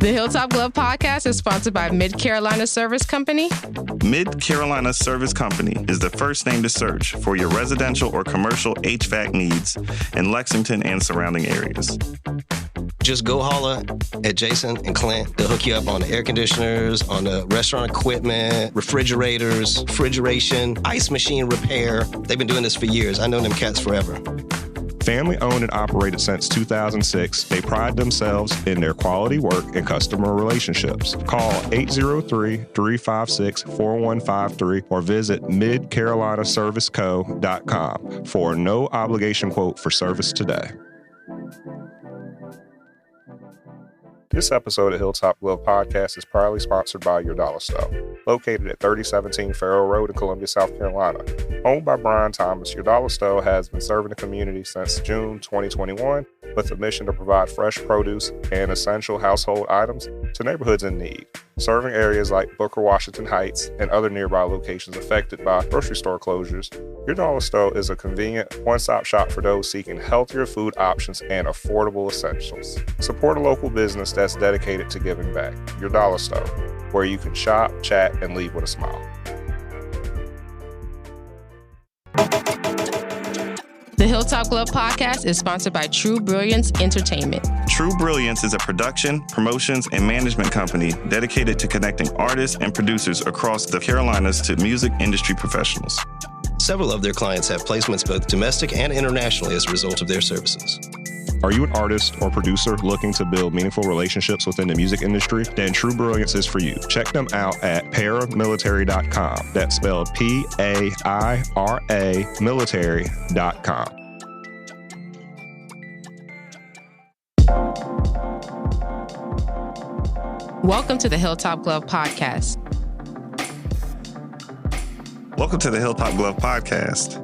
The Hilltop Glove Podcast is sponsored by Mid-Carolina Service Company. Mid-Carolina Service Company is the first name to search for your residential or commercial HVAC needs in Lexington and surrounding areas. Just go holler at Jason and Clint. They'll hook you up on the air conditioners, on the restaurant equipment, refrigerators, refrigeration, ice machine repair. They've been doing this for years. I know them cats forever. Family owned and operated since 2006, they pride themselves in their quality work and customer relationships. Call 803-356-4153 or visit midcarolinaserviceco.com for a no obligation quote for service today. This episode of Hilltop Glove Podcast is proudly sponsored by Your Dollar Store, located at 3017 Farrell Road in Columbia, South Carolina. Owned by Brian Thomas, Your Dollar Store has been serving the community since June 2021 with a mission to provide fresh produce and essential household items to neighborhoods in need, serving areas like Booker, Washington Heights, and other nearby locations affected by grocery store closures. Your Dollar Store is a convenient one-stop shop for those seeking healthier food options and affordable essentials. Support a local business that's dedicated to giving back. Your Dollar Store, where you can shop, chat, and leave with a smile. The Hilltop Glove Podcast is sponsored by True Brilliance Entertainment. True Brilliance is a production, promotions, and management company dedicated to connecting artists and producers across the Carolinas to music industry professionals. Several of their clients have placements both domestic and internationally as a result of their services. Are you an artist or producer looking to build meaningful relationships within the music industry? Then True Brilliance is for you. Check them out at paramilitary.com. That's spelled P-A-I-R-A military.com. Welcome to the Hilltop Glove Podcast. Welcome to the Hilltop Glove Podcast.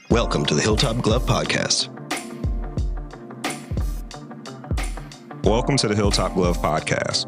Welcome to the Hilltop Glove Podcast. Welcome to the Hilltop Glove Podcast.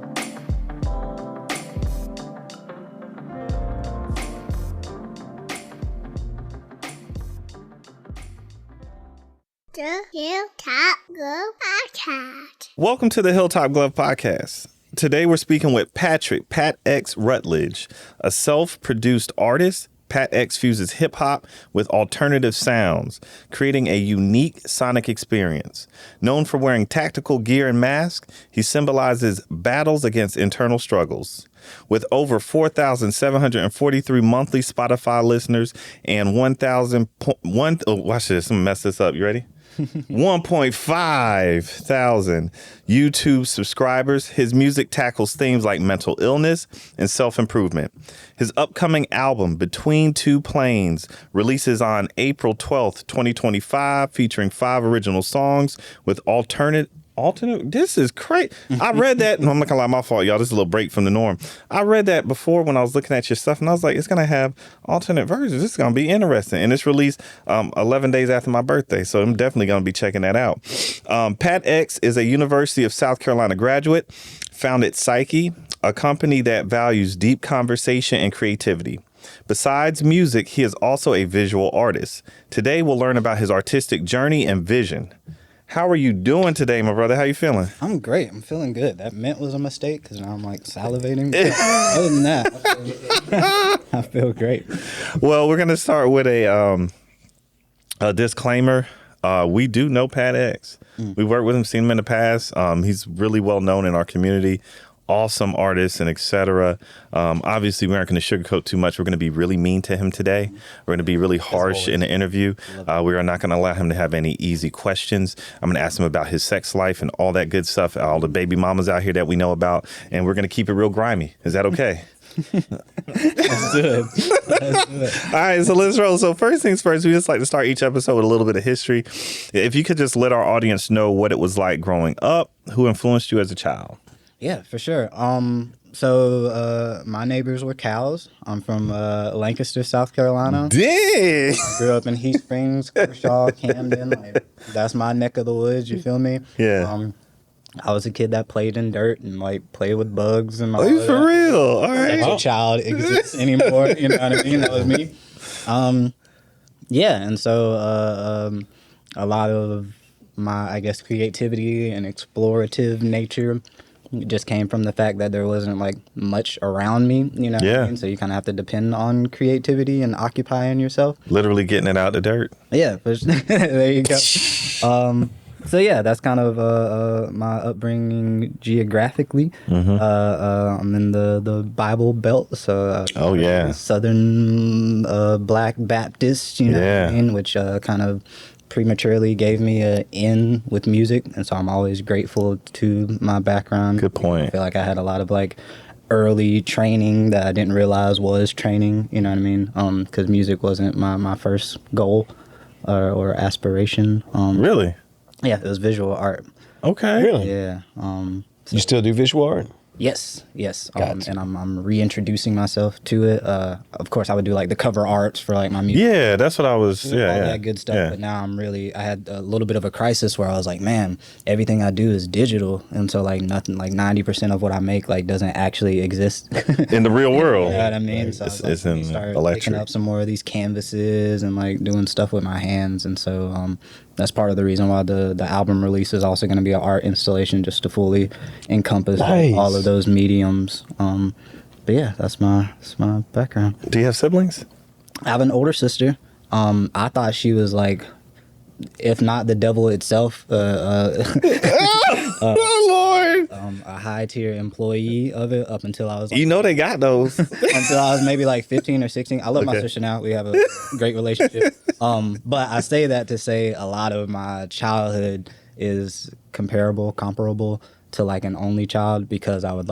The Hilltop Glove Podcast. Welcome to the Hilltop Glove Podcast. Today we're speaking with PATx Rutledge, a self-produced artist. PATx fuses hip-hop with alternative sounds, creating a unique sonic experience. Known for wearing tactical gear and masks, he symbolizes battles against internal struggles. With over 4,743 monthly Spotify listeners and 1,000... watch this. I'm going to mess this up. You ready? 1.5 thousand YouTube subscribers. His music tackles themes like mental illness and self-improvement. His upcoming album, Between Two Planes, releases on April 12th, 2025, featuring 5 original songs with alternate. This is crazy. I read that, and I'm not gonna lie, my fault, y'all. This is a little break from the norm. I read that before when I was looking at your stuff, and I was like, it's gonna have alternate versions. This is gonna be interesting. And it's released 11 days after my birthday, so I'm definitely gonna be checking that out. PATx is a University of South Carolina graduate, founded Psyche, a company that values deep conversation and creativity. Besides music, he is also a visual artist. Today, we'll learn about his artistic journey and vision. How are you doing today, my brother? How you feeling? I'm great. I'm feeling good. That mint was a mistake because now I'm like salivating. Other than that, I feel great. Well, we're going to start with a disclaimer. We do know PATx. We worked with him, seen him in the past. He's really well known in our community. Awesome artist and etc. Obviously, we aren't going to sugarcoat too much. We're going to be really mean to him today. We're going to be really harsh in the interview. We are not going to allow him to have any easy questions. I'm going to ask him about his sex life and all that good stuff, all the baby mamas out here that we know about, and we're going to keep it real grimy. Is that okay? That's good. That's good. All right, so let's roll. So first things first, we just like to start each episode with a little bit of history. If you could just let our audience know what it was like growing up, who influenced you as a child. Yeah, for sure. So my neighbors were cows. I'm from Lancaster, South Carolina. Dang! I grew up in Heat Springs, Kershaw, Camden. Like, that's my neck of the woods. You feel me? Yeah. I was a kid that played in dirt and like played with bugs and all Oh, you of for that. real? All right. No child exists anymore. You know what I mean? That was me. Yeah, and so a lot of my, I guess, creativity and explorative nature just came from the fact that there wasn't like much around me, you know what I mean? So you kind of have to depend on creativity and occupying yourself. Literally getting it out the dirt. Yeah, there you go. So yeah, that's kind of my upbringing geographically. I'm in the Bible Belt, so Southern Black Baptist, you know what I mean, which kind of prematurely gave me an in with music, and so I'm always grateful to my background. Good point. I feel like I had a lot of like early training that I didn't realize was training, you know what I mean? Because music wasn't my first goal or aspiration. Really? Yeah, it was visual art. Okay. Really? Yeah. You still do visual art? Yes. Gotcha. And I'm reintroducing myself to it. Of course, I would do like the cover arts for like my music. Yeah, that's what I was. All that good stuff. Yeah. But now I had a little bit of a crisis where I was like, man, everything I do is digital, and so like nothing, like 90% of what I make like doesn't actually exist In the real world. You know what I mean? So It's I in started electric. picking up some more of these canvases and like doing stuff with my hands, and so that's part of the reason why the album release is also going to be an art installation, just to fully encompass Nice. all of those mediums. But yeah, that's my background. Do you have siblings? I have an older sister. I thought she was like, if not the devil itself, Oh, Lord. a high tier employee of it up until I was like, You know they got those. until I was maybe like 15 or 16. I love my Okay. sister now. We have a great relationship. But I say that to say a lot of my childhood is comparable to like an only child, because we would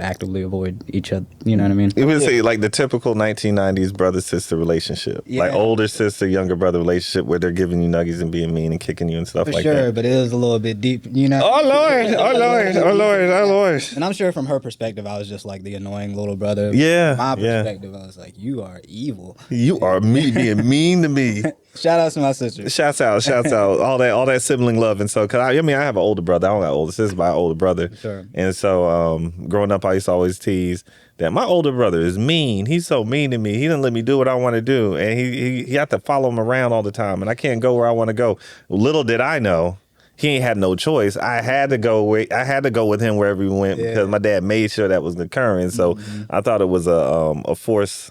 actively avoid each other. You know what I mean? It would say like the typical 1990s brother-sister relationship. Like Yeah. older sister, younger brother relationship where they're giving you nuggies and being mean and kicking you and stuff For like sure, that. but it is a little bit deep, you know? Oh, Lord. Oh, Lord. Oh, Lord. Oh, Lord. And I'm sure from her perspective, I was just like the annoying little brother. Yeah, From my yeah. perspective, I was like, you are evil. You are being mean to me. Shout out to my sister. Shouts out. All that sibling love. And so, cause I have an older brother. I don't got older sister, but I have an older brother. Sure. And so, growing up, I used to always tease that my older brother is mean. He's so mean to me. He doesn't let me do what I want to do. And he had to follow him around all the time. And I can't go where I want to go. Little did I know, he ain't had no choice. I had to go with him wherever he went, because my dad made sure that was occurring. So I thought it was a forced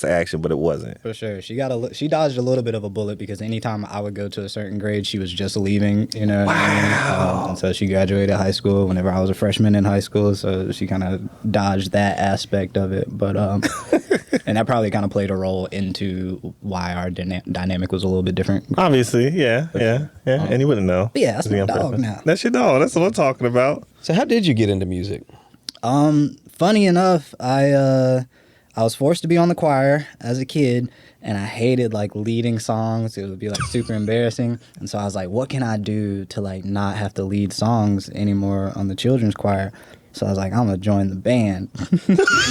action, but it wasn't. For sure. She dodged a little bit of a bullet, because anytime I would go to a certain grade, she was just leaving, you know what I mean? And so she graduated high school whenever I was a freshman in high school, so she kind of dodged that aspect of it. But and that probably kind of played a role into why our dynamic was a little bit different. Obviously, yeah. And you wouldn't know. Yeah, that's my dog now. That's your dog. That's what I'm talking about. So how did you get into music? Funny enough, I was forced to be on the choir as a kid, and I hated like leading songs. It would be like super embarrassing. And so I was like, what can I do to like not have to lead songs anymore on the children's choir? So I was like, I'm gonna join the band.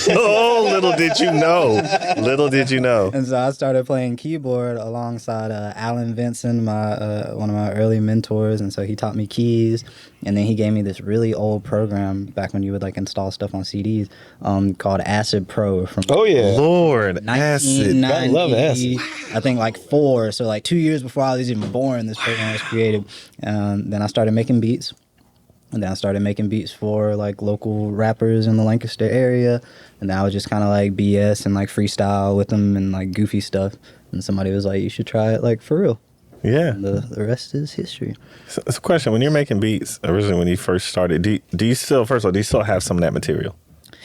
Oh, little did you know. Little did you know. And so I started playing keyboard alongside Alan Vinson, one of my early mentors. And so he taught me keys, and then he gave me this really old program back when you would like install stuff on CDs, called Acid Pro from Lord, acid. I love acid. I think like 4, so like 2 years before I was even born, this program was created. Then I started making beats. And then I started making beats for like local rappers in the Lancaster area. And then I would just kind of like BS and like freestyle with them and like goofy stuff. And somebody was like, you should try it like for real. Yeah. And the rest is history. So, it's a question. When you're making beats, originally when you first started, do you still have some of that material?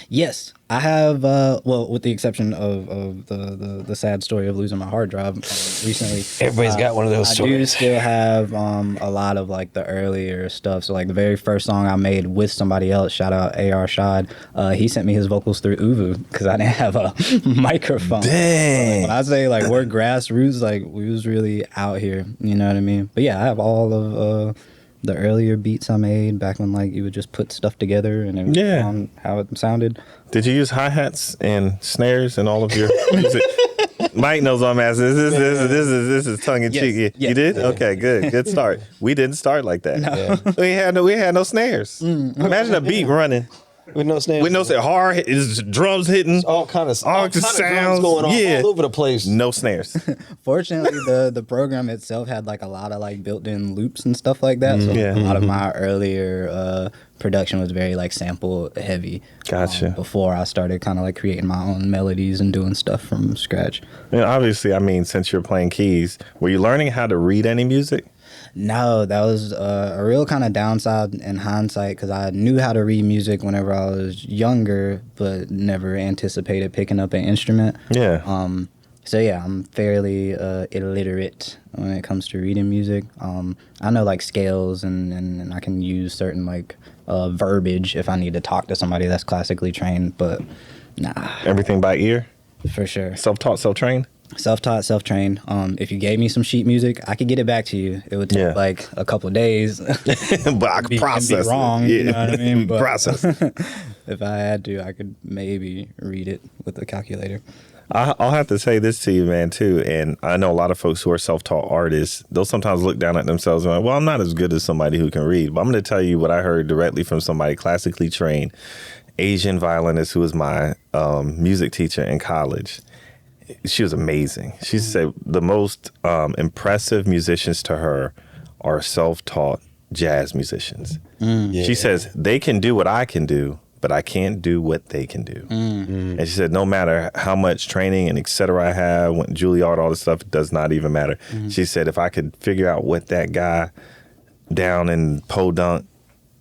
Yes, I have, well, with the exception of the sad story of losing my hard drive recently. Everybody's got one of those I stories. do still have a lot of like the earlier stuff. So like the very first song I made with somebody else, shout out A.R. Shad, he sent me his vocals through Uvu because I didn't have a microphone. Dang. When I say like we're grassroots, like we was really out here, you know what I mean? But yeah, I have all of the earlier beats I made back when like you would just put stuff together and it would sound how it sounded. Did you use hi-hats and snares in all of your music? Mike knows what I'm asking. This is tongue in cheek. Yes. You did? Okay, good start. We didn't start like that. No. We had no snares. Imagine a beat running With no snares. With no snares. Hard, it's drums hitting. All kind of sounds going on all over the place. No snares. Fortunately, the program itself had like a lot of like built-in loops and stuff like that. So a lot of my earlier production was very like sample heavy. Gotcha. Before I started kind of like creating my own melodies and doing stuff from scratch. And obviously, I mean, since you're playing keys, were you learning how to read any music? No, that was a real kind of downside in hindsight because I knew how to read music whenever I was younger, but never anticipated picking up an instrument. Yeah. So yeah, I'm fairly illiterate when it comes to reading music. I know like scales and I can use certain like verbiage if I need to talk to somebody that's classically trained, but nah. Everything by ear? For sure. Self-taught, self-trained? Self-taught, self-trained. If you gave me some sheet music, I could get it back to you. It would take like a couple days. But I could process be wrong, it. you know what I mean? But process. If I had to, I could maybe read it with a calculator. I'll have to say this to you, man, too. And I know a lot of folks who are self-taught artists, they'll sometimes look down at themselves and like, well, I'm not as good as somebody who can read. But I'm going to tell you what I heard directly from somebody classically trained Asian violinist who was my music teacher in college. She was amazing. She said the most impressive musicians to her are self-taught jazz musicians. She says they can do what I can do, but I can't do what they can do. And she said no matter how much training and et cetera I have, Juilliard, all this stuff, it does not even matter. She said if I could figure out what that guy down in Podunk,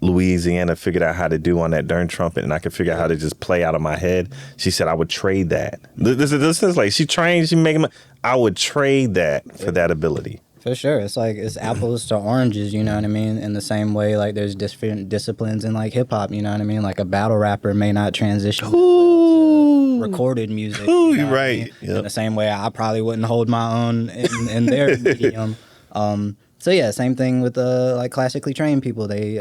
Louisiana figured out how to do on that darn trumpet, and I could figure out how to just play out of my head. She said I would trade that. This is like she trained, she making. I would trade that for that ability. For sure, it's like it's apples to oranges. You know what I mean? In the same way, like there's different disciplines in like hip hop. You know what I mean? Like a battle rapper may not transition to recorded music. You know right. In the same way, I probably wouldn't hold my own in their medium. So yeah, same thing with like classically trained people. They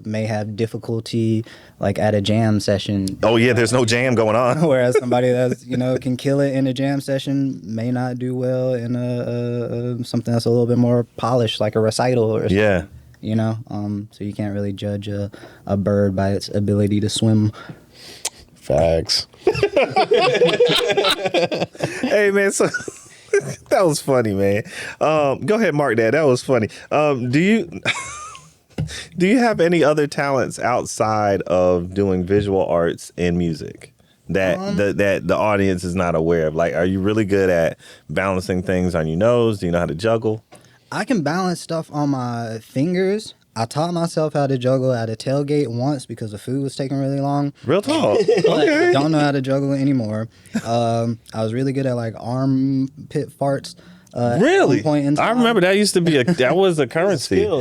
may have difficulty like at a jam session. Oh yeah, there's no jam going on. Whereas somebody that's can kill it in a jam session may not do well in a something that's a little bit more polished, like a recital or something. Yeah. So you can't really judge a bird by its ability to swim. Facts. Hey man, so. That was funny, man. Go ahead, mark that. That was funny. Do you have any other talents outside of doing visual arts and music that that the audience is not aware of? Like, are you really good at balancing things on your nose? Do you know how to juggle? I can balance stuff on my fingers. I taught myself how to juggle at a tailgate once because the food was taking really long. Real talk. Okay. Don't know how to juggle anymore. I was really good at like armpit farts. Really? At one point in time. I remember that used to be that was a currency. Yeah,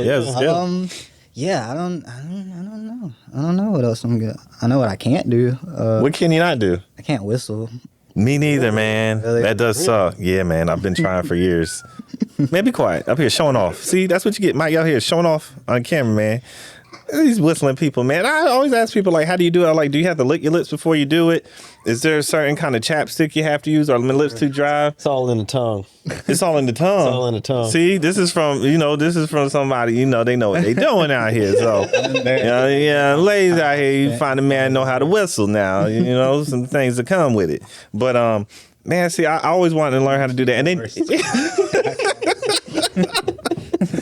yeah. I don't know. I don't know what else I'm good. I know what I can't do. What can you not do? I can't whistle. Me neither, man. Really? That does suck. Yeah, man. I've been trying for years. Man, be quiet. Up here showing off. See, that's what you get. Mike out here showing off on camera, man. These whistling people, man. I always ask people, like, how do you do it? Like, do you have to lick your lips before you do it? Is there a certain kind of chapstick you have to use? Are my lips too dry? It's all in the tongue. It's all in the tongue. It's all in the tongue. See, this is from somebody, they know what they doing out here. So, ladies out here, you find a man know how to whistle now. Some things that come with it. But, man, see, I always wanted to learn how to do that. And then...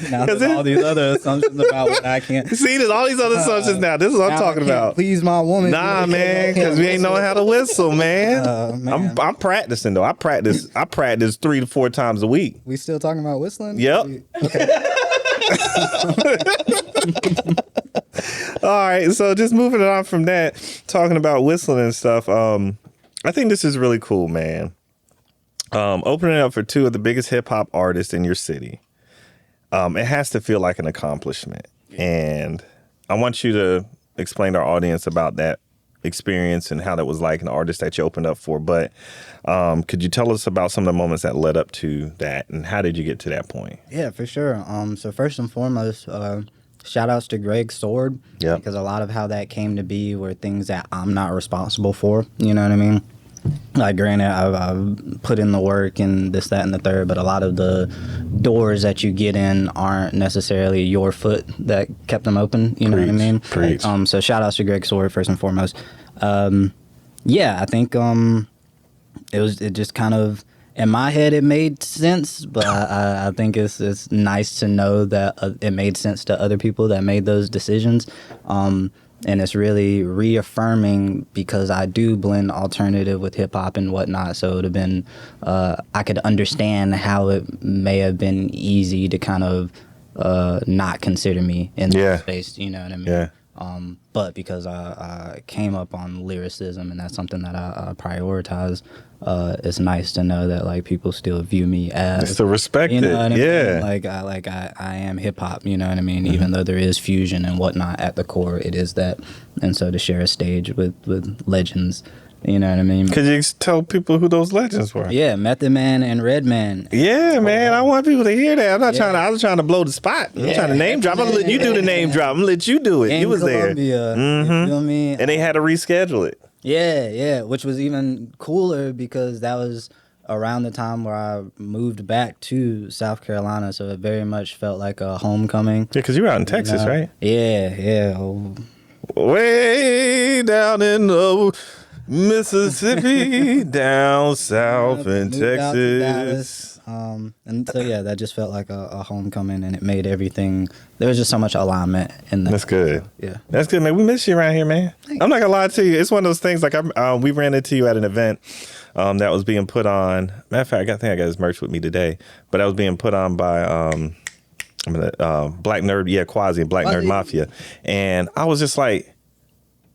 Now there's all these other assumptions about what I can't. See, there's all these other assumptions now. This is what I'm talking about. Please my woman. Nah, man, because we ain't knowing how to whistle, man. I'm practicing though. I practice 3 to 4 times a week. We still talking about whistling? Yep. Okay. All right, so just moving on from that, talking about whistling and stuff. I think this is really cool, man. Opening up for 2 of the biggest hip hop artists in your city. It has to feel like an accomplishment. And I want you to explain to our audience about that experience and how that was like, an artist that you opened up for. But could you tell us about some of the moments that led up to that and how did you get to that point? Yeah, for sure. So first and foremost, shout outs to Greg Sword. Yeah. Because a lot of how that came to be were things that I'm not responsible for. You know what I mean? Like, granted, I've put in the work and this, that, and the third, but a lot of the doors that you get in aren't necessarily your foot that kept them open. You know what I mean? Preach. So shout outs to Greg Sword first and foremost. Yeah, I think it just kind of, in my head, it made sense, but I think it's nice to know that it made sense to other people that made those decisions. And it's really reaffirming because I do blend alternative with hip hop and whatnot. So it would have been, I could understand how it may have been easy to kind of not consider me in that space. You know what I mean? Yeah. But because I came up on lyricism and that's something that I prioritize, it's nice to know that like people still view me as, still respect you know it. what I mean? Yeah. I am hip hop, you know what I mean? Even though there is fusion and whatnot at the core, it is that. And so to share a stage with legends, you know what I mean? Could you tell people who those legends were? Yeah, Method Man and Redman. Yeah, man. I want people to hear that. I'm not trying to. I was trying to blow the spot. I'm trying to name drop. I'm gonna let you do the name drop. I'm gonna let you do it. In You was Columbia, there. you feel me? And they had to reschedule it. Yeah, which was even cooler because that was around the time where I moved back to South Carolina, so it very much felt like a homecoming. Yeah, because you were out in Texas, right? Yeah. Oh. Way down in the Mississippi, down south in Moved out to Texas. Dallas. And so yeah, that just felt like a homecoming, and it made everything. There was just so much alignment in that. That's good. Yeah, that's good, man. We miss you around here, man. Thanks. I'm not gonna lie to you. It's one of those things. Like we ran into you at an event that was being put on. Matter of fact, I think I got his merch with me today, but that was being put on by Black Nerd, Quasi and Black Nerd Mafia, and I was just like,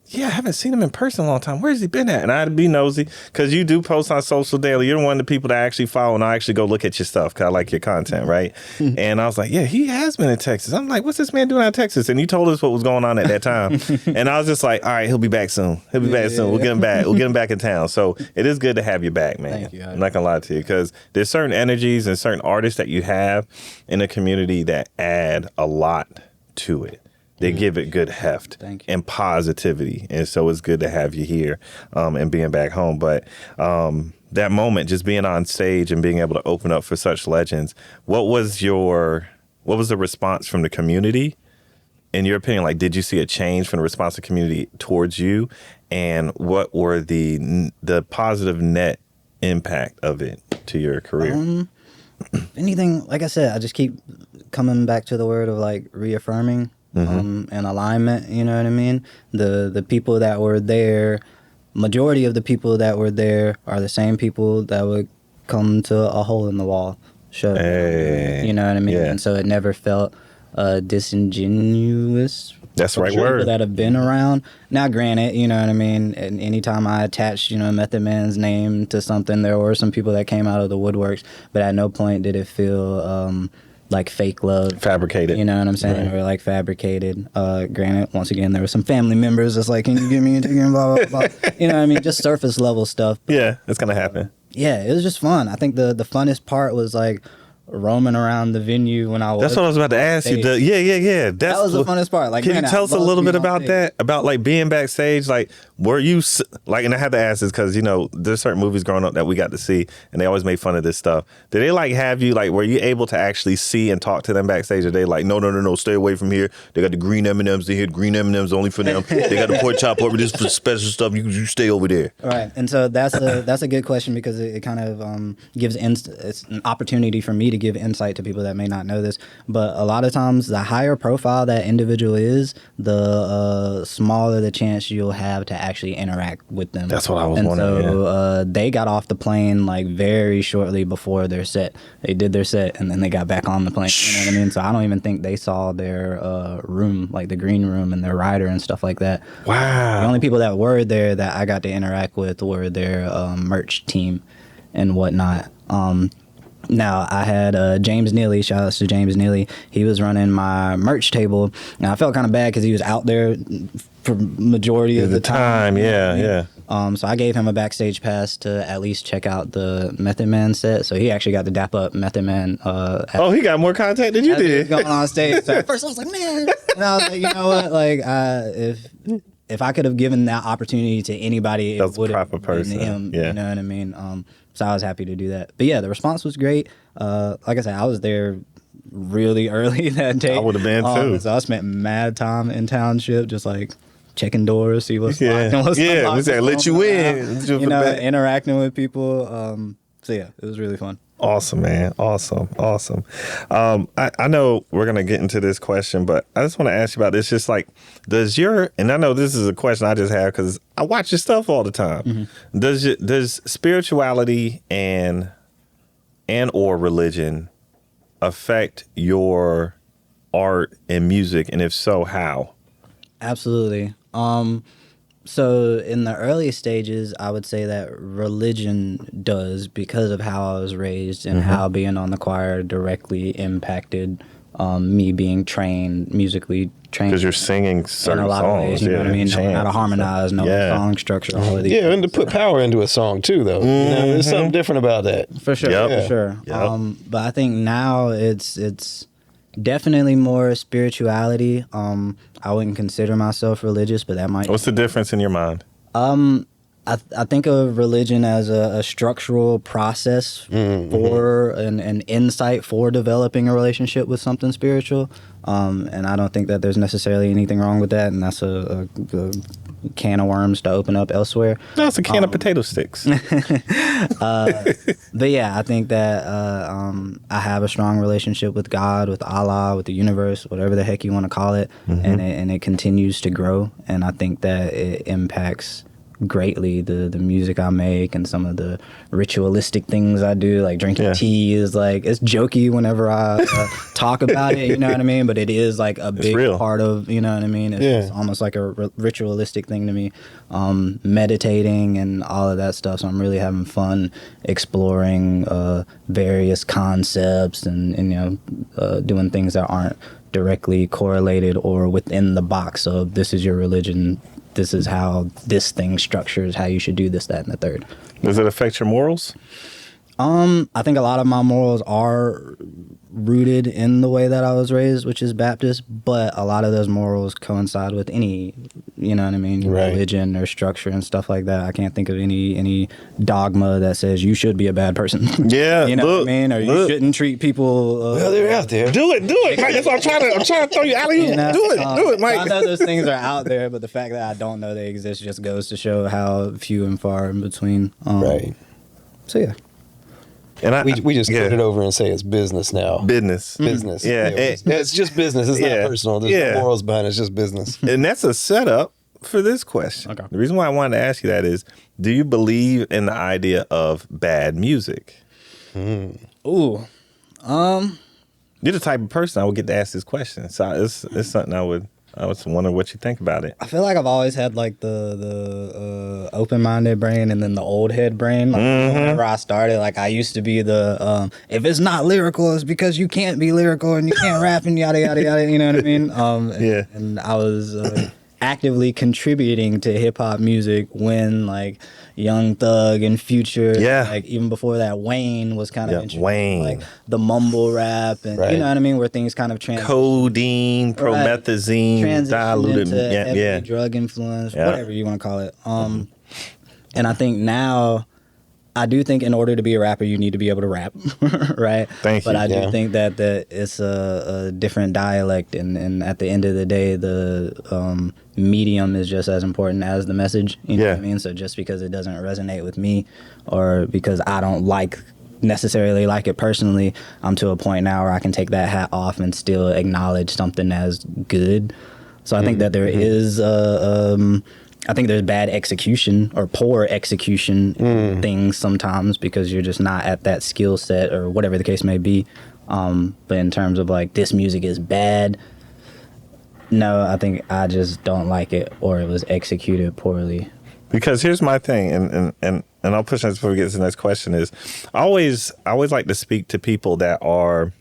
yeah, I haven't seen him in person in a long time. Where's he been at? And I had to be nosy because you do post on social daily. You're one of the people that I actually follow, and I actually go look at your stuff because I like your content, right? And I was like, yeah, he has been in Texas. I'm like, what's this man doing out of Texas? And you told us what was going on at that time. And I was just like, all right, he'll be back soon. He'll be back soon. We'll get him back. We'll get him back in town. So it is good to have you back, man. Thank you. I'm not going to lie to you because there's certain energies and certain artists that you have in the community that add a lot to it. They give it good heft and positivity. And so it's good to have you here and being back home. But that moment, just being on stage and being able to open up for such legends, what was the response from the community? In your opinion, like, did you see a change from the response of the community towards you? And what were the positive net impact of it to your career? Anything, like I said, I just keep coming back to the word of like reaffirming. And alignment, you know what I mean? The people that were there, majority of the people that were there are the same people that would come to a hole in the wall show. Hey. You know what I mean? Yeah. And so it never felt disingenuous. That's the right people word. That have been around. Now, granted, you know what I mean? And anytime I attached, Method Man's name to something, there were some people that came out of the woodworks, but at no point did it feel like fake love. Fabricated. You know what I'm saying? Right. Or like fabricated. Granted, once again, there were some family members that's like, can you give me a ticket? Blah, blah, blah. You know what I mean? Just surface level stuff. Yeah, it's going to happen. Yeah, it was just fun. I think the funnest part was like roaming around the venue when I was. That's what I was about to ask you. Yeah. That was the funnest part. Like, can you tell us a little bit about that? About like being backstage? Like, were you like? And I had to ask this because there's certain movies growing up that we got to see, and they always made fun of this stuff. Did they like have you like? Were you able to actually see and talk to them backstage? Or they like, no, stay away from here. They got the green M&Ms. They hit green M&Ms only for them. They got the pork chop over this for special stuff. You stay over there. Right, and so that's a good question because it kind of gives it's an opportunity for me to give insight to people that may not know this. But a lot of times, the higher profile that individual is, the smaller the chance you'll have to actually interact with them. That's what I was wondering. So they got off the plane like very shortly before their set. They did their set and then they got back on the plane. You know what I mean? So I don't even think they saw their room, like the green room and their rider and stuff like that. Wow. The only people that were there that I got to interact with were their merch team and whatnot. Now, I had James Neely, shout outs to James Neely. He was running my merch table, and I felt kind of bad because he was out there for majority of the time. Yeah. So I gave him a backstage pass to at least check out the Method Man set. So he actually got to dap up Method Man. He got more contact than you did. Going on stage. So at first I was like, man. And I was like, you know what? Like, if I could have given that opportunity to anybody, it would have been him. Yeah. You know what I mean? So I was happy to do that. But yeah, the response was great. Like I said, I was there really early that day. I would have been too. So I spent mad time in township, just like checking doors, see what's locked and what's unlocked. We said let you in. You know, interacting with people. So yeah, it was really fun. Awesome, man. Awesome. I know we're going to get into this question, but I just want to ask you about this. Just like, and I know this is a question I just have because I watch your stuff all the time. Mm-hmm. Does spirituality and or religion affect your art and music? And if so, how? Absolutely. So in the early stages, I would say that religion does, because of how I was raised and how being on the choir directly impacted me being musically trained. Because you're singing certain in a lot songs. Of ways, you know what I mean? Knowing how to harmonize, knowing song structure, all of these things. And to put power into a song too, though. You know, there's something different about that. For sure, for sure. Yep. But I think now it's definitely more spirituality. I wouldn't consider myself religious, but that might. What's the difference in your mind? I think of religion as a structural process for an insight for developing a relationship with something spiritual. And I don't think that there's necessarily anything wrong with that. And that's a can of worms to open up elsewhere. No, it's a can of potato sticks. But yeah, I think that I have a strong relationship with God, with Allah, with the universe, whatever the heck you want to call it. And it continues to grow. And I think that it impacts greatly the music I make and some of the ritualistic things I do, like drinking tea is like, it's jokey whenever I talk about it, you know what I mean? But it is like a big part of, you know what I mean? It's almost like a ritualistic thing to me. Meditating and all of that stuff. So I'm really having fun exploring various concepts and you know, doing things that aren't directly correlated or within the box of this is your religion, this is how this thing structures how you should do this, that, and the third. Does it affect your morals? I think a lot of my morals are rooted in the way that I was raised, which is Baptist, but a lot of those morals coincide with any, you know what I mean, religion or structure and stuff like that. I can't think of any dogma that says you should be a bad person. Yeah, you know what I mean, or you shouldn't treat people. Well, they're out there. Do it, Mike. That's what I'm trying to throw you alley. You know? Do it, Mike. I know those things are out there, but the fact that I don't know they exist just goes to show how few and far in between. So yeah. And we just put it over and say it's business now. Business. Yeah. It's just business. It's not personal. There's no morals behind it. It's just business. And that's a setup for this question. Okay. The reason why I wanted to ask you that is, do you believe in the idea of bad music? Ooh. You're the type of person I would get to ask this question. So it's something I was wondering what you think about it. I feel like I've always had like the open-minded brain and then the old head brain. Like whenever I started, like I used to be the if it's not lyrical, it's because you can't be lyrical and you can't rap and yada yada yada. You know what I mean? And I was actively contributing to hip hop music when like Young Thug and Future, like even before that, Wayne was kind of Wayne, like the mumble rap and you know what I mean, where things kind of codeine, promethazine, diluted, heavy drug influence, whatever you want to call it. And I think now, I do think in order to be a rapper, you need to be able to rap, right? Thank you. But I do think that it's a different dialect, and at the end of the day, the medium is just as important as the message. You know what I mean? So just because it doesn't resonate with me, or because I don't necessarily like it personally, I'm to a point now where I can take that hat off and still acknowledge something as good. So I think that there is I think there's bad execution or poor execution in things sometimes because you're just not at that skill set or whatever the case may be. But in terms of like this music is bad, no, I think I just don't like it or it was executed poorly. Because here's my thing, and I'll push this before we get to the next question, is I always like to speak to people that are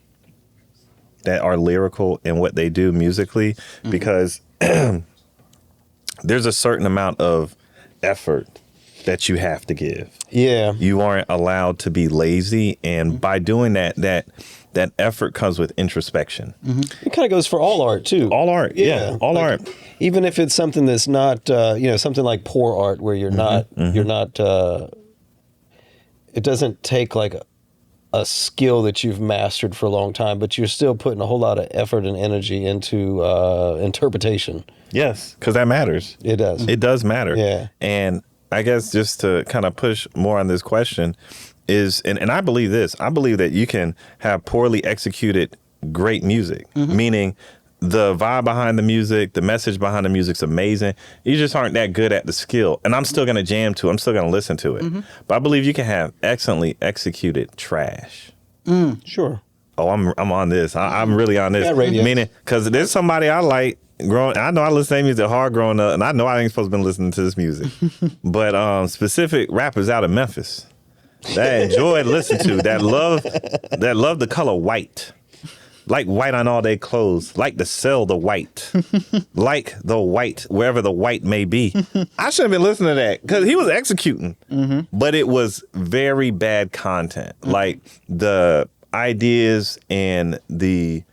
lyrical in what they do musically because there's a certain amount of effort that you have to give. Yeah. You aren't allowed to be lazy. And by doing that that effort comes with introspection. It kind of goes for all art too. All art, yeah, all art. Even if it's something that's not, something like poor art, where you're not, it doesn't take like a skill that you've mastered for a long time, but you're still putting a whole lot of effort and energy into interpretation. Yes, because that matters. It does. It does matter. Yeah. And I guess just to kind of push more on this question is, and I believe this, I believe that you can have poorly executed great music, meaning the vibe behind the music, the message behind the music's amazing. You just aren't that good at the skill. And I'm still going to jam to it. I'm still going to listen to it. But I believe you can have excellently executed trash. Sure. Oh, I'm on this. I'm really on this. Yeah, radio. Meaning, because there's somebody I like I know I listened to their music hard growing up, and I know I ain't supposed to been listening to this music. But specific rappers out of Memphis that I enjoy listening to, that love the color white. Like white on all their clothes, like to sell the white, like the white, wherever the white may be. I should have been listening to that because he was executing, but it was very bad content. Like the ideas and the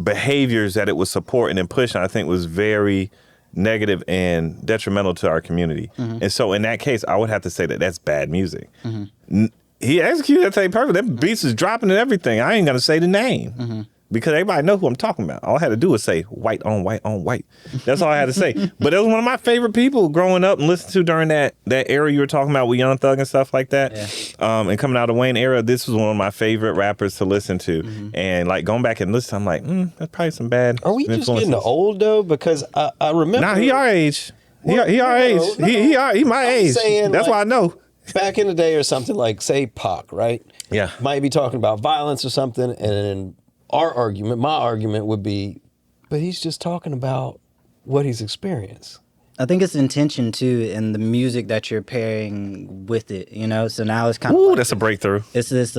behaviors that it was supporting and pushing, I think was very negative and detrimental to our community. And so in that case, I would have to say that that's bad music. He executed that thing perfect. That beats is dropping and everything. I ain't gonna say the name because everybody know who I'm talking about. All I had to do was say white on white on white. That's all I had to say. But it was one of my favorite people growing up and listening to during that era you were talking about with Young Thug and stuff like that. And coming out of the Wayne era, this was one of my favorite rappers to listen to. And like going back and listening, I'm like, that's probably some bad. Are we influences. just getting old though? Because I remember. Nah, he our age. He our age. He my age. That's why I know. Back in the day or something, like say Pac, right? Yeah. Might be talking about violence or something, and my argument would be, but he's just talking about what he's experienced. I think it's intention too in the music that you're pairing with it, so now it's kind of like that's a breakthrough. It's this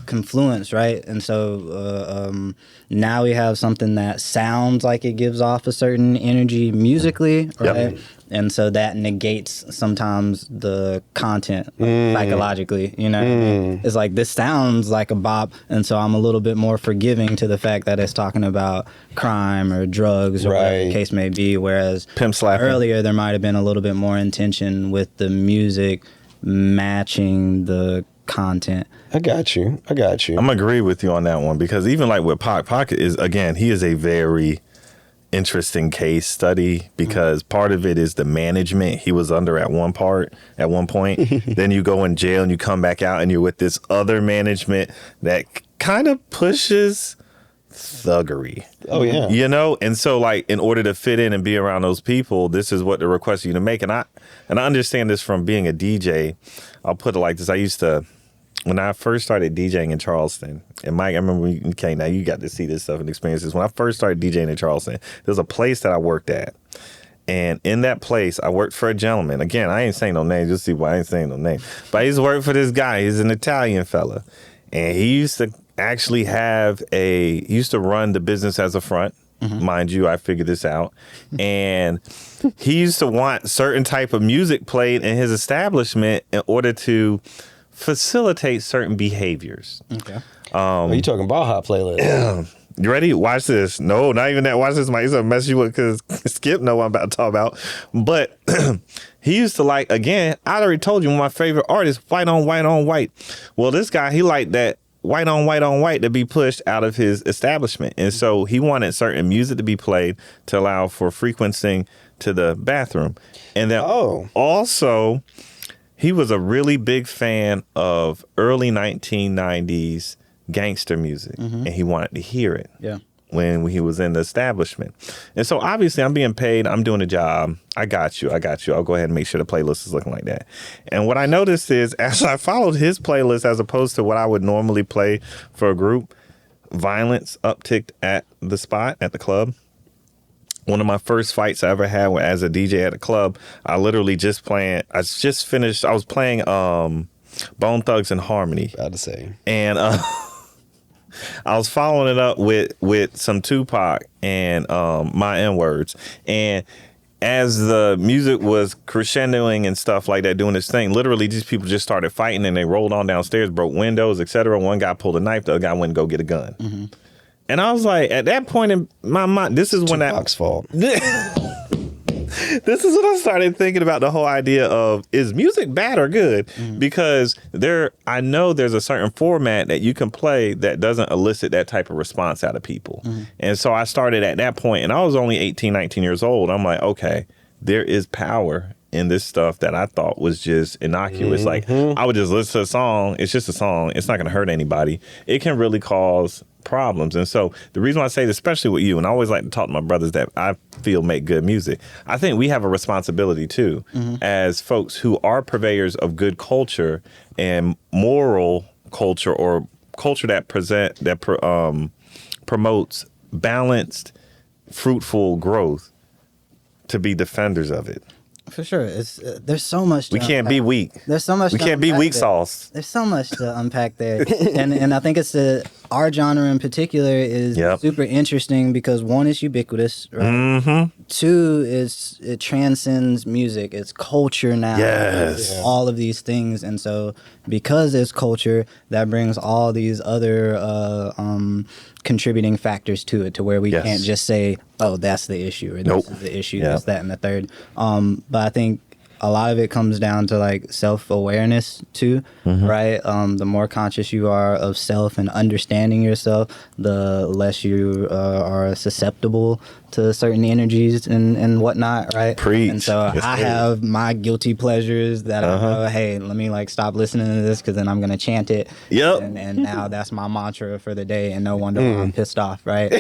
confluence, right? And so now we have something that sounds like it gives off a certain energy musically, right? And so that negates sometimes the content psychologically, It's like, this sounds like a bop, and so I'm a little bit more forgiving to the fact that it's talking about crime or drugs or whatever the case may be, whereas pimp slapping. Earlier there might have been a little bit more intention with the music matching the content. I got you. I'm gonna agree with you on that one, because even like with Pac is, again, he is a very interesting case study, because part of it is the management he was under at one point. Then you go in jail and you come back out and you're with this other management that kind of pushes thuggery. Oh yeah. And so like in order to fit in and be around those people, this is what they request you to make. And I understand this from being a DJ. I'll put it like this. I used to, when I first started DJing in Charleston, and Mike, I remember when you came, now you got to see this stuff and experience this. When I first started DJing in Charleston, there was a place that I worked at. And in that place, I worked for a gentleman. Again, I ain't saying no names. You'll see why I ain't saying no name. But I used to work for this guy. He's an Italian fella. And he used to actually he used to run the business as a front. Mind you, I figured this out. And he used to want certain type of music played in his establishment in order to facilitate certain behaviors. Okay. Are you talking Baja playlist? You ready? Watch this. No, not even that. Watch this, Mike. It's gonna mess you up because Skip know what I'm about to talk about. But he used to like, again, I already told you, one of my favorite artists, white on white on white. Well, this guy, he liked that white on white on white to be pushed out of his establishment. And so he wanted certain music to be played to allow for frequencing to the bathroom. And then also, he was a really big fan of early 1990s gangster music, and he wanted to hear it when he was in the establishment. And so obviously I'm being paid, I'm doing a job. I got you. I'll go ahead and make sure the playlist is looking like that. And what I noticed is, as I followed his playlist as opposed to what I would normally play for a group, violence upticked at the spot, at the club. One of my first fights I ever had as a DJ at a club, I was playing Bone Thugs and Harmony. About to say. And I was following it up with some Tupac and my N-words. And as the music was crescendoing and stuff like that, doing this thing, literally these people just started fighting and they rolled on downstairs, broke windows, etc. One guy pulled a knife, the other guy went and go get a gun. Mm-hmm. And I was like, at that point in my mind, this is when Tupac's fault. This is when I started thinking about the whole idea of, is music bad or good? Mm-hmm. Because I know there's a certain format that you can play that doesn't elicit that type of response out of people. Mm-hmm. And so I started at that point, and I was only 18, 19 years old. I'm like, okay, there is power in this stuff that I thought was just innocuous. Mm-hmm. Like, I would just listen to a song. It's just a song. It's not going to hurt anybody. It can really cause problems. And so the reason why I say this, especially with you, and I always like to talk to my brothers that I feel make good music, I think we have a responsibility too, as folks who are purveyors of good culture and moral culture, or culture that promotes balanced, fruitful growth, to be defenders of it. For sure. There's so much. We can't be weak. There's so much. We can't be weak sauce. There's so much to unpack there, and I think our genre in particular is super interesting because one, is ubiquitous, right? Mm-hmm. Two, it transcends music. It's culture now. Yes. All of these things, and so because it's culture, that brings all these other contributing factors to it, to where we can't just say, oh, that's the issue, or this is the issue, this, that, and the third. But I think a lot of it comes down to like self-awareness too, right? The more conscious you are of self and understanding yourself, the less you are susceptible to certain energies and whatnot, right? Preach. And so I have my guilty pleasures that I know, hey, let me like stop listening to this because then I'm going to chant it. Yep. And now that's my mantra for the day, and no wonder why I'm pissed off, right?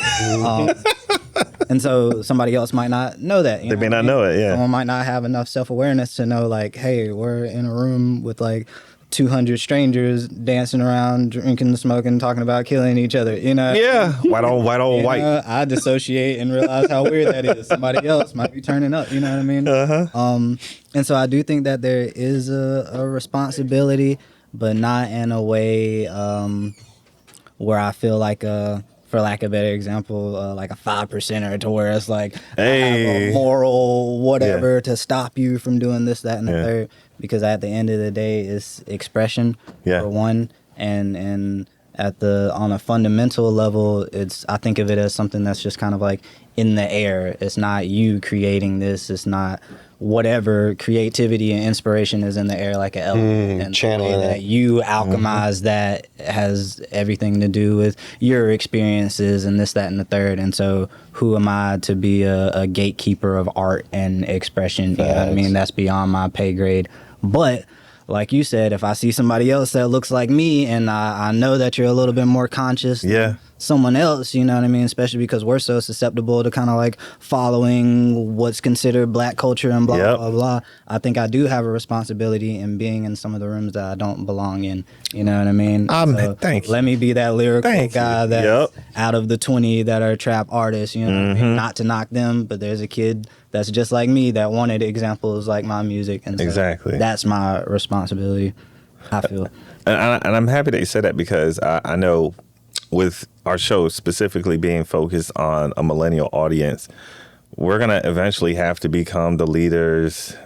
And so somebody else might not know that. They may not know it, yeah. Someone might not have enough self-awareness to know, like, hey, we're in a room with like 200 strangers dancing around, drinking, smoking, talking about killing each other, you know? Yeah, white on white. I dissociate and realize how weird that is. Somebody else might be turning up, you know what I mean? And so I do think that there is a responsibility, but not in a way where I feel like for lack of a better example, like a 5%er, to where it's like, I have a moral whatever to stop you from doing this, that, and the third. Because at the end of the day, it's expression for one, and on a fundamental level, I think of it as something that's just kind of like in the air. It's not you creating this. It's not whatever creativity and inspiration is in the air like an element, and channeling that you alchemize that has everything to do with your experiences and this, that, and the third. And so who am I to be a gatekeeper of art and expression? You know what I mean? That's beyond my pay grade. But like you said, if I see somebody else that looks like me, and I know that you're a little bit more conscious than someone else, you know what I mean? Especially because we're so susceptible to kind of like following what's considered black culture and blah, blah, blah. I think I do have a responsibility in being in some of the rooms that I don't belong in. You know what I mean? So thank you. Let me be that lyrical guy that's out of the 20 that are trap artists, you know what I mean? Not to knock them, but there's a kid that's just like me that wanted examples like my music. And so that's my responsibility, I feel. And I'm happy that you said that, because I know with our show specifically being focused on a millennial audience, we're going to eventually have to become the leaders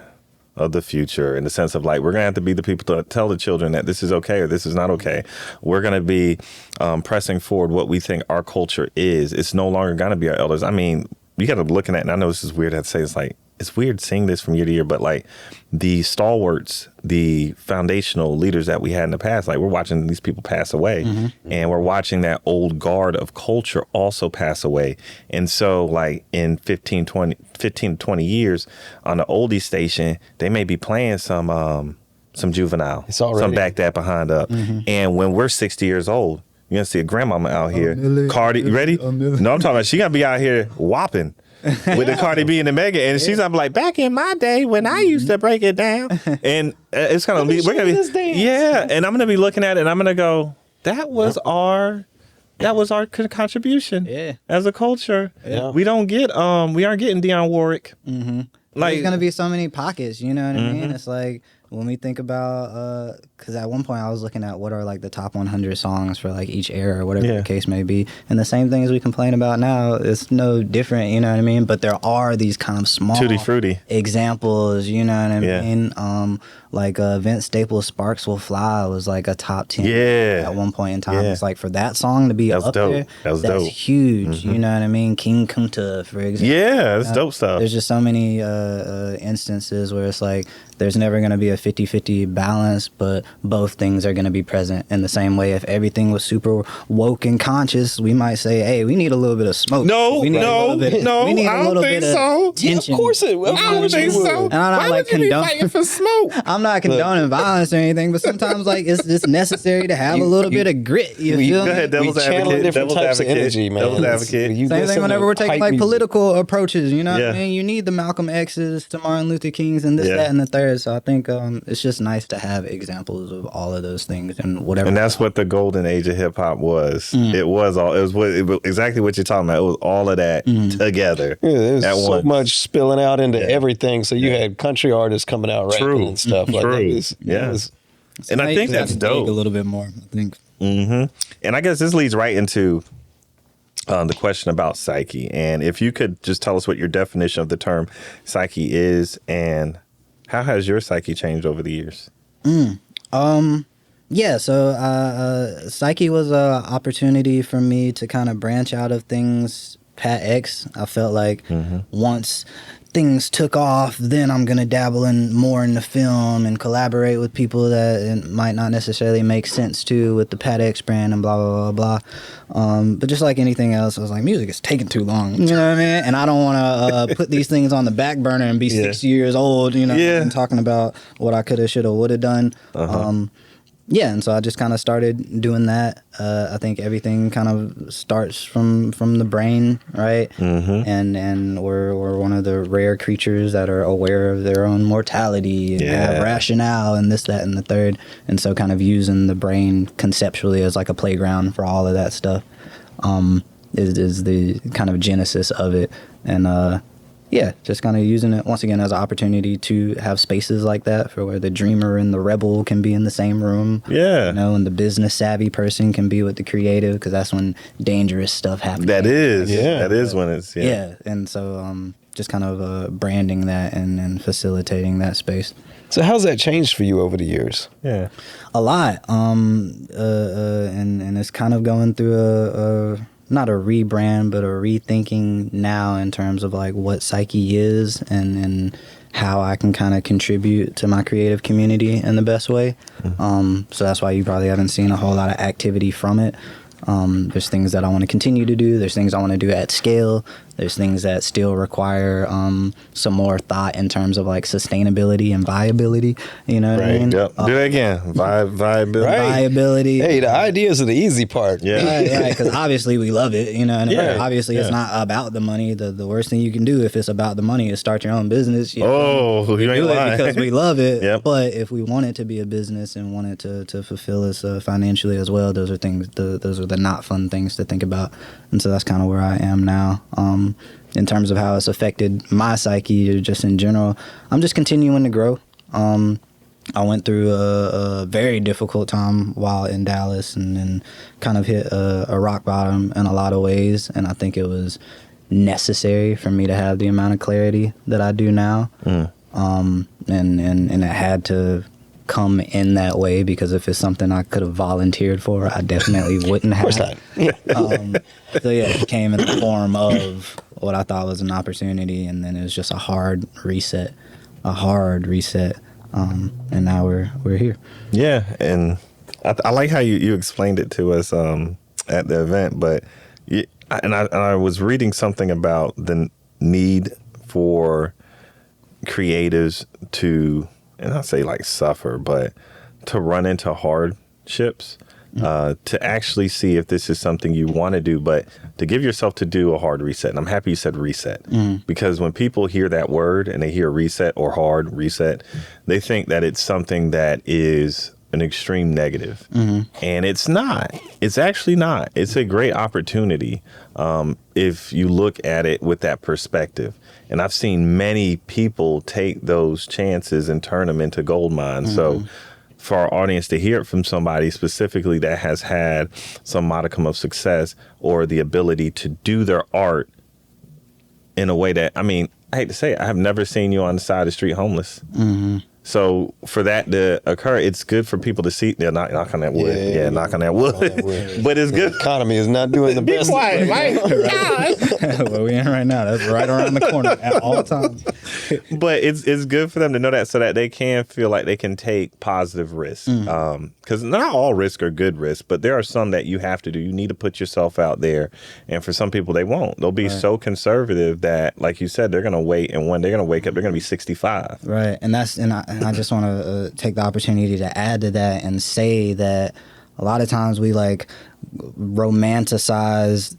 of the future, in the sense of like, we're going to have to be the people to tell the children that this is okay or this is not okay. We're going to be pressing forward what we think our culture is. It's no longer going to be our elders. I mean, you got to be looking at, and I know this is weird to say, it's like, it's weird seeing this from year to year, but like the stalwarts, the foundational leaders that we had in the past, like we're watching these people pass away, and we're watching that old guard of culture also pass away. And so like in 15 to 20 years on the oldie station, they may be playing some Juvenile, some Back That Behind Up. And when we're 60 years old, you're going to see a grandmama out here. Cardi, you ready? No, I'm talking about, she going to be out here whopping with the Cardi B and the Mega, and she's gonna be like, back in my day when I used to break it down, and it's gonna be, we're gonna be, and I'm gonna be looking at it, and I'm gonna go, that was our contribution as a culture. We don't get we aren't getting Dionne Warwick. Like, there's gonna be so many pockets, you know what I mean? It's like when we think about, because at one point I was looking at what are like the top 100 songs for like each era or whatever the case may be, and the same things we complain about now, it's no different, you know what I mean? But there are these kind of small Tutti Frutti examples, you know what I mean? Like Vince Staples' "Sparks Will Fly" was like a top 10 at one point in time. It's like for that song to be up there, that's dope. Huge. You know what I mean? King Kunta, for example. Yeah, that's dope stuff. There's just so many instances where it's like there's never going to be a 50-50 balance, but both things are going to be present in the same way. If everything was super woke and conscious, we might say, hey, we need a little bit of smoke. We need I don't think so. Tension. Of course it would. I don't think so. And I'm not Why would you be fighting for smoke? I'm not condoning violence or anything, but sometimes like it's just necessary to have a little bit of grit. You feel Go ahead, me? devil's advocate. Different types of energy, man. Devil's advocate. Same thing whenever we're taking like political approaches, you know what I mean? You need the Malcolm X's to Martin Luther King's and this, that, and the third. So I think it's just nice to have examples of all of those things and whatever. And that's what the golden age of hip hop was. It was exactly what you're talking about. It was all of that together. Yeah, there's so much spilling out into everything. So you had country artists coming out rapping and stuff like that. And I think that's dope. A little bit more, I think. And I guess this leads right into the question about psyche. And if you could just tell us what your definition of the term psyche is, and how has your psyche changed over the years? Yeah, so psyche was an opportunity for me to kind of branch out of things PATx. I felt like once things took off, then I'm going to dabble more in the film and collaborate with people that it might not necessarily make sense to with the PATx brand and blah, blah, blah, blah. But just like anything else, I was like, music is taking too long. You know what I mean? And I don't want to put these things on the back burner and be 6 years old, you know, and talking about what I could have, should have, would have done. And so I just kind of started doing that. I think everything kind of starts from the brain, right? And we're one of the rare creatures that are aware of their own mortality and have rationale and this, that, and the third. And so kind of using the brain conceptually as like a playground for all of that stuff is the kind of genesis of it. And just kind of using it once again as an opportunity to have spaces like that for where the dreamer and the rebel can be in the same room. Yeah. You know, and the business savvy person can be with the creative, because that's when dangerous stuff happens. That is. Yeah. That is when it's. Yeah. And so just kind of branding that and facilitating that space. So how's that changed for you over the years? Yeah. A lot. And it's kind of going through not a rebrand, but a rethinking now in terms of like what psyche is and how I can kind of contribute to my creative community in the best way. So that's why you probably haven't seen a whole lot of activity from it. There's things that I want to continue to do. There's things I want to do at scale. There's things that still require some more thought in terms of like sustainability and viability. You know what I mean? Yep. Do it again. Viability. Viability. Hey, the ideas are the easy part. Yeah. Right, because obviously we love it. You know, and obviously it's not about the money. The worst thing you can do if it's about the money is start your own business. You know? We ain't do lying. it because we love it. But if we want it to be a business and want it to fulfill us financially as well, those are things. Those are the not fun things to think about. And so that's kind of where I am now. In terms of how it's affected my psyche or just in general, I'm just continuing to grow. I went through a very difficult time while in Dallas and kind of hit a rock bottom in a lot of ways. And I think it was necessary for me to have the amount of clarity that I do now. And it had to come in that way, because if it's something I could have volunteered for, I definitely wouldn't have. Of course not. So it came in the form of what I thought was an opportunity, and then it was just a hard reset. And now we're here. Yeah, and I like how you explained it to us at the event, but I was reading something about the need for creatives to, and I say like suffer, but to run into hardships, to actually see if this is something you want to do, but to give yourself to do a hard reset. And I'm happy you said reset, because when people hear that word and they hear reset or hard reset, they think that it's something that is an extreme negative. And it's not. It's actually not. It's a great opportunity if you look at it with that perspective. And I've seen many people take those chances and turn them into gold mines. So for our audience to hear it from somebody specifically that has had some modicum of success or the ability to do their art in a way that, I mean, I hate to say it, I have never seen you on the side of the street homeless. So for that to occur, it's good for people to see. They're not knocking that wood. Yeah, knocking that wood. But it's good. The economy is not doing the best. Be quiet, Mike. Where we in right now, that's right around the corner at all times. But it's good for them to know that so that they can feel like they can take positive risks. Because not all risks are good risks, but there are some that you have to do. You need to put yourself out there. And for some people, they won't. They'll be so conservative that, like you said, they're going to wait. And when they're going to wake up, they're going to be 65. Right. And I just want to take the opportunity to add to that and say that a lot of times we like romanticize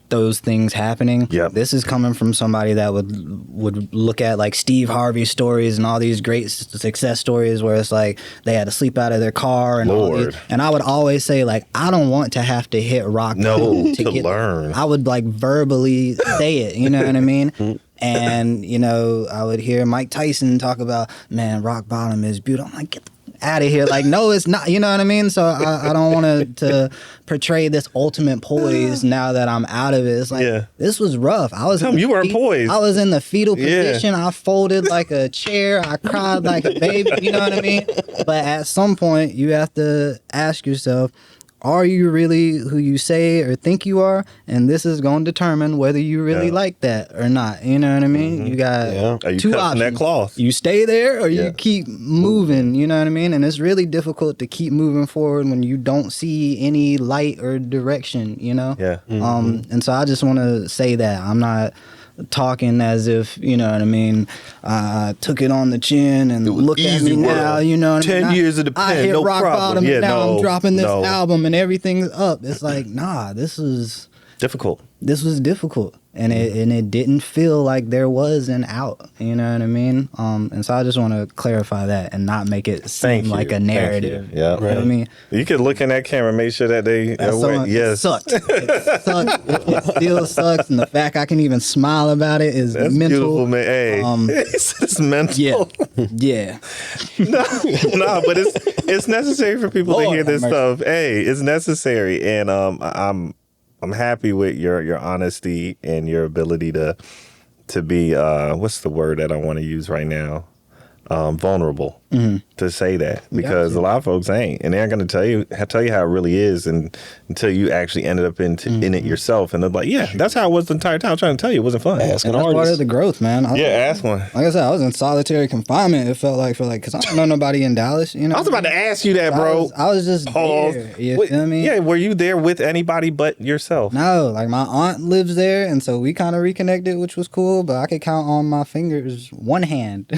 those things happening. This is coming from somebody that would look at like Steve Harvey stories and all these great success stories where it's like they had to sleep out of their car and all these, and I would always say like I don't want to have to hit rock bottom to learn. I would like verbally say it, you know what I mean? And you know, I would hear Mike Tyson talk about, man, rock bottom is beautiful. I'm like, get the out of here. Like, no, it's not, you know what I mean? So I don't want to portray this ultimate poise now that I'm out of it. It's like, this was rough. I was you weren't poised. I was in the fetal position. I folded like a chair. I cried like a baby. You know what I mean? But at some point, you have to ask yourself, are you really who you say or think you are? And this is going to determine whether you really like that or not. You know what I mean? You got two options. That cloth? You stay there or you keep moving. You know what I mean? And it's really difficult to keep moving forward when you don't see any light or direction, you know? And so I just want to say that I'm not talking as if, you know what I mean, took it on the chin and look at me now, you know what I mean? 10 years of the pen, I hit no rock problem. bottom and now I'm dropping this album and everything's up. It's like, nah, this was difficult. This was difficult. And it didn't feel like there was an out, you know what I mean? And so I just want to clarify that and not make it seem like a narrative. Yeah, you know what I mean? You could look in that camera, make sure that they it sucked. It sucked. It still sucks, and the fact I can even smile about it is That's mental. Beautiful, man. Hey, it's mental. Yeah. no, but it's necessary for people to hear this stuff. Hey, it's necessary, and I'm happy with your honesty and your ability to be what's the word that I want to use right now? Vulnerable to say that, because a lot of folks ain't, and they're going to tell you how it really is, and until you actually ended up in it yourself, and they're like, yeah, that's how it was the entire time. I'm trying to tell you, it wasn't fun. That's part of the growth, man. Ask one. Like I said, I was in solitary confinement. It felt like because I don't know nobody in Dallas. You know, I was about to ask you that, bro. I was just there. You feel me? Yeah, were you there with anybody but yourself? No, like my aunt lives there, and so we kind of reconnected, which was cool. But I could count on my fingers one hand.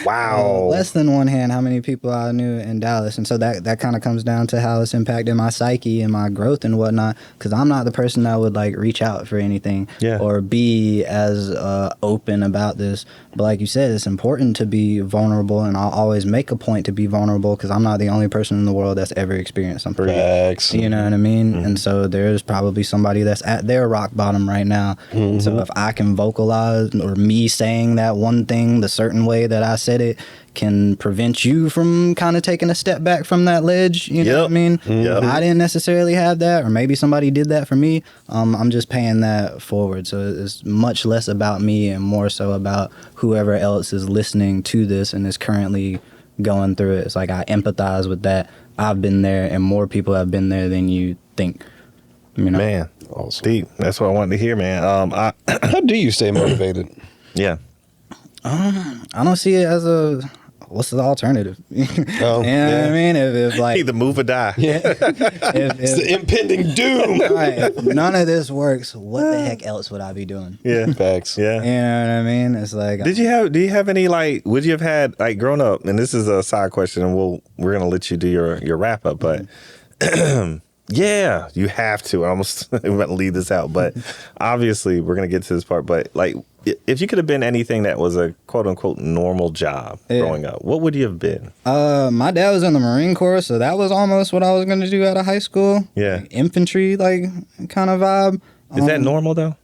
Wow. Less than one hand how many people I knew in Dallas. And so that kind of comes down to how it's impacted my psyche and my growth and whatnot, because I'm not the person that would like reach out for anything or be as open about this. But like you said, it's important to be vulnerable, and I'll always make a point to be vulnerable because I'm not the only person in the world that's ever experienced something. You know what I mean? And so there's probably somebody that's at their rock bottom right now. And so if I can vocalize, or me saying that one thing the certain way that I said it can prevent you from kind of taking a step back from that ledge, you know what I mean? I didn't necessarily have that, or maybe somebody did that for me. I'm just paying that forward. So it's much less about me and more so about whoever else is listening to this and is currently going through it. It's like I empathize with that. I've been there, and more people have been there than you think. You know? Man, awesome. Deep. That's what I wanted to hear, man. How do you stay motivated? I don't see it as what's the alternative? You know what I mean? If like either move or die. It's the impending doom. Right, if none of this works, what the heck else would I be doing? Facts. You know what I mean? It's like, do you have any, like, would you have had, like, growing up, and this is a side question, and we're gonna let you do your wrap up, but Yeah, you have to. I almost went to leave this out, but obviously we're going to get to this part. But like, if you could have been anything that was a quote unquote normal job growing up, what would you have been? My dad was in the Marine Corps, so that was almost what I was going to do out of high school. Yeah. Like infantry, like kind of vibe. Is that normal though?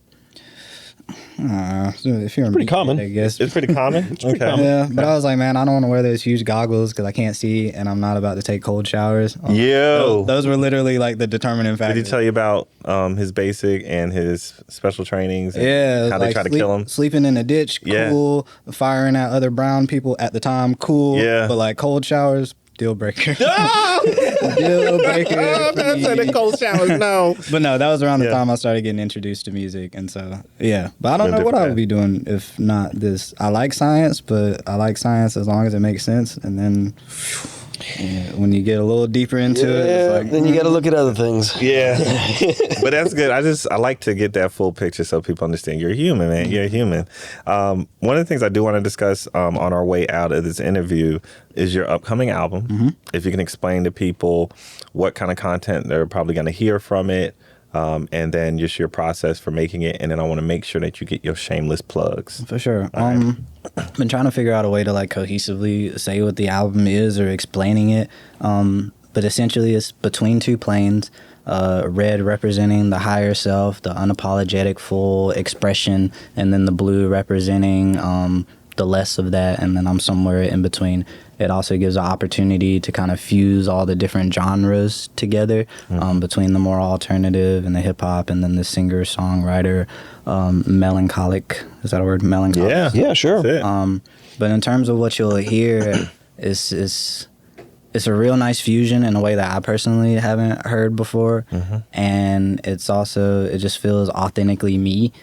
If you're pretty common. I guess. It's pretty common. Okay. Yeah, but I was like, man, I don't want to wear those huge goggles because I can't see, and I'm not about to take cold showers. Those were literally like the determining factor. Did he tell you about his basic and his special trainings? And Yeah, how they try to kill him? Sleeping in a ditch, cool. Firing at other brown people at the time, cool. Yeah. But like cold showers, deal breaker. Deal breaker. I said the cold showers, no. But no, that was around the time I started getting introduced to music, and so yeah. But I don't know what I would be doing if not this. I like science, but I like science as long as it makes sense. And then when you get a little deeper into it, it's like, then you got to look at other things. Yeah. But that's good. I like to get that full picture so people understand you're human, man. You're human. One of the things I do want to discuss on our way out of this interview is your upcoming album. Mm-hmm. If you can explain to people what kind of content they're probably going to hear from it, and then just your process for making it. And then I want to make sure that you get your shameless plugs. For sure. I've been trying to figure out a way to like cohesively say what the album is or explaining it. But essentially it's Between Two Planes, red representing the higher self, the unapologetic full expression, and then the blue representing the less of that, and then I'm somewhere in between. It also gives an opportunity to kind of fuse all the different genres together, between the more alternative and the hip hop, and then the singer songwriter, melancholic. Is that a word? Melancholic. Yeah, sure. But in terms of what you'll hear, it's a real nice fusion in a way that I personally haven't heard before, and it just feels authentically me.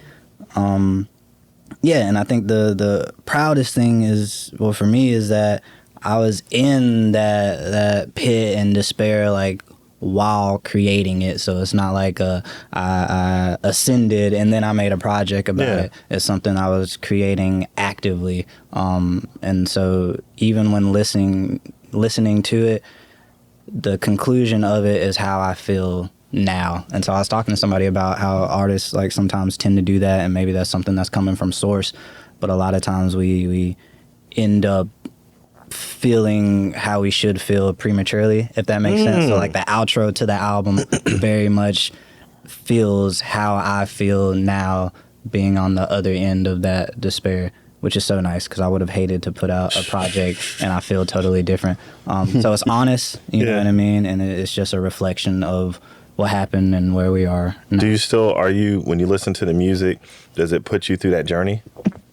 Yeah, and I think the proudest thing is, well, for me, is that I was in that pit and despair, like, while creating it. So it's not like I ascended and then I made a project about it. It's something I was creating actively. And so even when listening to it, the conclusion of it is how I feel now. And so I was talking to somebody about how artists like sometimes tend to do that, and maybe that's something that's coming from source, but a lot of times we end up feeling how we should feel prematurely, if that makes sense. So like the outro to the album very much feels how I feel now, being on the other end of that despair, which is so nice because I would have hated to put out a project and I feel totally different. So it's honest, you know what I mean? And it's just a reflection of what happened and where we are now. When you listen to the music, does it put you through that journey?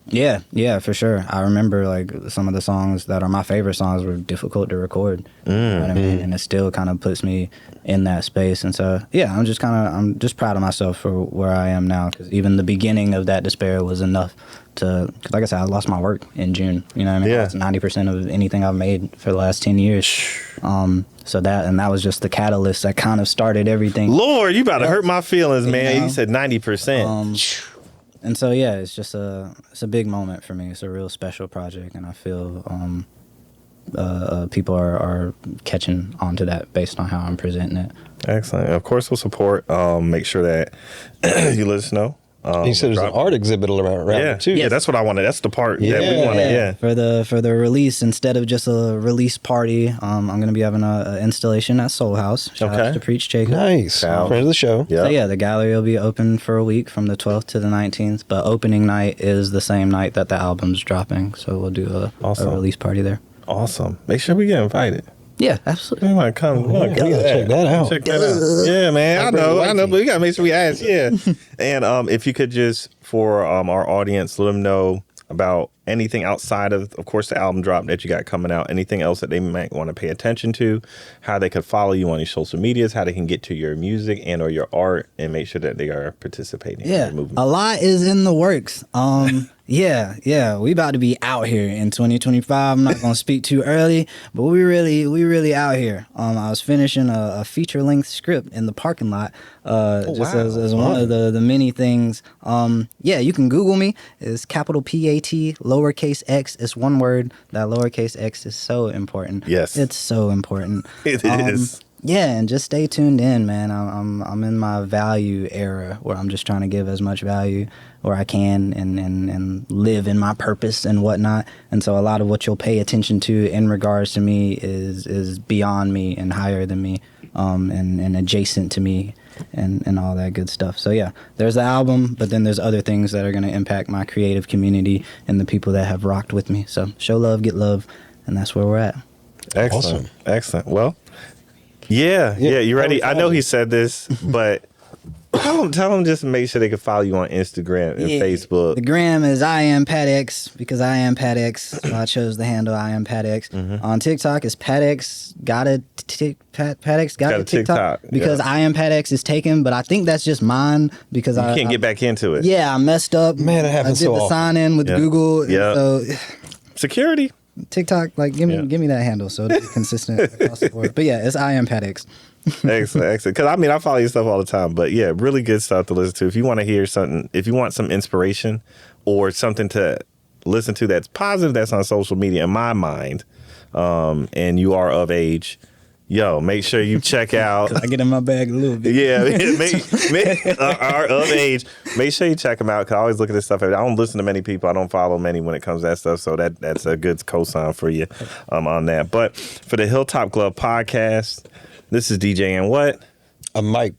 Yeah, for sure. I remember like some of the songs that are my favorite songs were difficult to record. You know what I mean? And it still kind of puts me in that space. And so, yeah, I'm just proud of myself for where I am now, because even the beginning of that despair was enough to, because like I said, I lost my work in June. You know what I mean? That's 90% of anything I've made for the last 10 years. So that was just the catalyst that kind of started everything. Lord, you about to hurt my feelings, man. You said 90%. And so, yeah, it's a big moment for me. It's a real special project, and I feel people are catching on to that based on how I'm presenting it. Excellent. Of course, we'll support. Make sure that you let us know. You said there's an art exhibit around it too. Yeah, that's what I wanted. That's the part that we wanted. Yeah. For the release, instead of just a release party, I'm going to be having an installation at Soul House. Shout out to Preach Jacob. Nice. Friend of the show. So yeah, the gallery will be open for a week from the 12th to the 19th, but opening night is the same night that the album's dropping. So we'll do a release party there. Awesome. Make sure we get invited. Yeah, absolutely. We want to come. Check that out. Yeah, man. I know, but we got to make sure we ask. Yeah. And if you could just, for our audience, let them know about anything outside of course, the album drop that you got coming out, anything else that they might want to pay attention to, how they could follow you on your social medias, how they can get to your music and or your art, and make sure that they are participating in your movement. A lot is in the works. Yeah, we about to be out here in 2025. I'm not gonna speak too early, but we really out here. I was finishing a feature-length script in the parking lot, as one of the many things. You can Google me. It's capital PAT, lowercase x. It's one word. That lowercase x is so important. Yes, it's so important. It is. Yeah, and just stay tuned in, man. I'm in my value era where I'm just trying to give as much value where I can and live in my purpose and whatnot. And so a lot of what you'll pay attention to in regards to me is beyond me and higher than me, and adjacent to me and all that good stuff. So yeah, there's the album, but then there's other things that are going to impact my creative community and the people that have rocked with me. So show love, get love, and that's where we're at. Excellent. Awesome. Excellent. Well, yeah. You ready? I know he said this, but tell them just to make sure they can follow you on Instagram and Facebook. The gram is I am PATx because I am PATx. So I chose the handle I am PATx. Mm-hmm. On TikTok is PATx PATx got a TikTok because I am PATx is taken, but I think that's just mine because I can't get back into it. Yeah, I messed up. Man, it happens I did so the often. sign in with Google. Yeah. So Security. TikTok, like give me that handle so it's consistent across the board. But yeah, it's I am PATx. Excellent. Because I follow your stuff all the time, but yeah, really good stuff to listen to. If you want to hear something, if you want some inspiration or something to listen to that's positive, that's on social media, in my mind, and you are of age, make sure you check out. I get in my bag a little bit. Yeah, are of age. Make sure you check them out because I always look at this stuff. I don't listen to many people. I don't follow many when it comes to that stuff. So that's a good cosign for you on that. But for the Hilltop Glove Podcast, this is DJ and what? I'm Mike.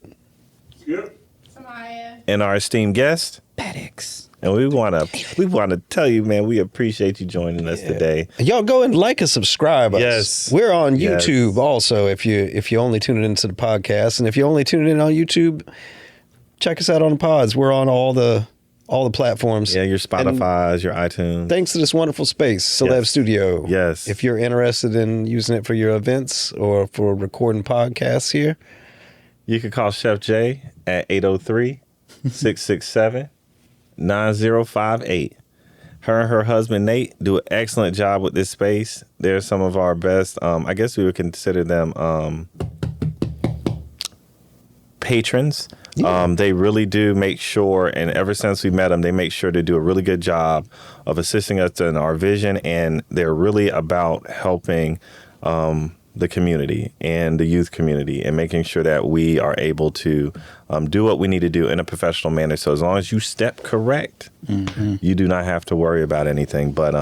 Samaya. And our esteemed guest. PATx. And we want to tell you, man, we appreciate you joining us today. Y'all go and like and subscribe us. Yes. We're on YouTube also if you only tune into the podcast. And if you only tune in on YouTube, check us out on the pods. We're on all the platforms. Yeah, your Spotify's, your iTunes. Thanks to this wonderful space, Celeb Studio. Yes. If you're interested in using it for your events or for recording podcasts here, you can call Chef J at 803-667-9058. Her and her husband, Nate, do an excellent job with this space. They're some of our best, I guess we would consider them patrons. They really do make sure, and ever since we met them, they make sure to do a really good job of assisting us in our vision, and they're really about helping the community and the youth community and making sure that we are able to do what we need to do in a professional manner. So as long as you step correct, you do not have to worry about anything. But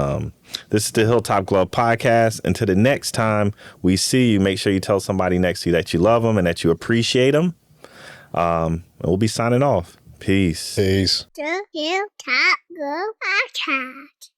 this is the Hilltop Glove Podcast. Until the next time we see you, make sure you tell somebody next to you that you love them and that you appreciate them. And we'll be signing off. Peace. peace. The Hilltop Glove Podcast.